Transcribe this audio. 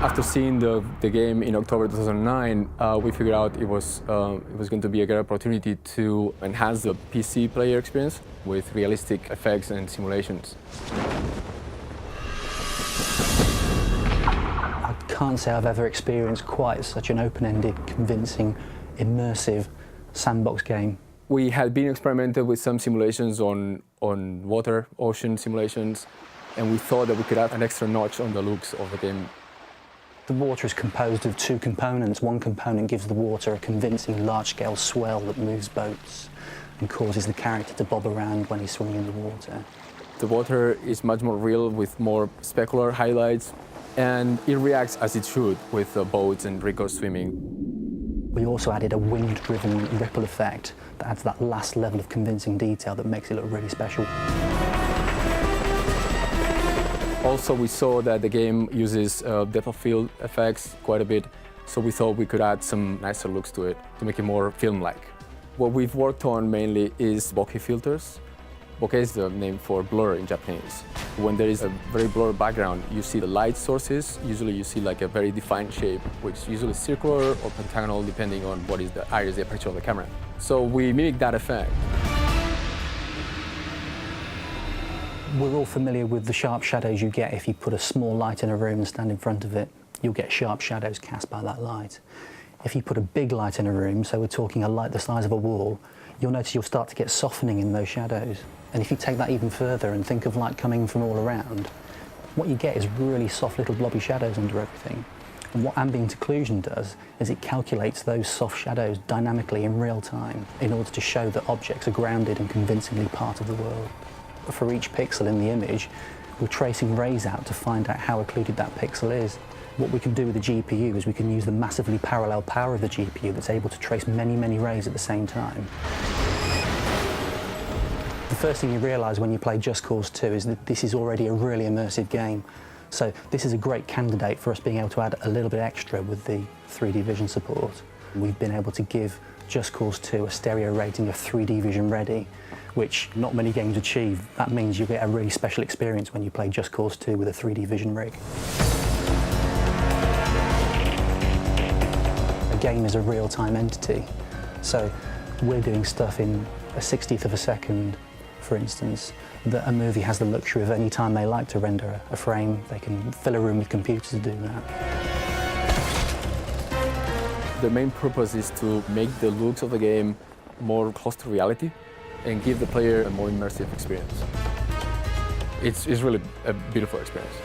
After seeing the game in October 2009, we figured out it was going to be a great opportunity to enhance the PC player experience with realistic effects and simulations. I can't say I've ever experienced quite such an open-ended, convincing, immersive sandbox game. We had been experimenting with some simulations on water, ocean simulations, and we thought that we could add an extra notch on the looks of the game. The water is composed of two components. One component gives the water a convincing large-scale swell that moves boats and causes the character to bob around when he's swimming in the water. The water is much more real with more specular highlights, and it reacts as it should with boats and riggers swimming. We also added a wind-driven ripple effect that adds that last level of convincing detail that makes it look really special. Also, we saw that the game uses depth of field effects quite a bit, so we thought we could add some nicer looks to it to make it more film-like. What we've worked on mainly is bokeh filters. Bokeh is the name for blur in Japanese. When there is a very blurred background, you see the light sources. Usually you see like a very defined shape, which is usually circular or pentagonal, depending on what is the iris aperture of the camera. So we mimic that effect. We're all familiar with the sharp shadows you get if you put a small light in a room and stand in front of it. You'll get sharp shadows cast by that light. If you put a big light in a room, so we're talking a light the size of a wall, you'll notice you'll start to get softening in those shadows. And if you take that even further and think of light coming from all around, what you get is really soft little blobby shadows under everything. And what ambient occlusion does is it calculates those soft shadows dynamically in real time in order to show that objects are grounded and convincingly part of the world. For each pixel in the image, we're tracing rays out to find out how occluded that pixel is. What we can do with the GPU is we can use the massively parallel power of the GPU that's able to trace many, many rays at the same time. The first thing you realise when you play Just Cause 2 is that this is already a really immersive game. So this is a great candidate for us being able to add a little bit extra with the 3D vision support. We've been able to give Just Cause 2 a stereo rating of 3D vision ready, which not many games achieve. That means you get a really special experience when you play Just Cause 2 with a 3D vision rig. A game is a real-time entity, so we're doing stuff in a 60th of a second, for instance, that a movie has the luxury of any time they like to render a frame. They can fill a room with computers to do that. The main purpose is to make the looks of the game more close to reality and give the player a more immersive experience. It's really a beautiful experience.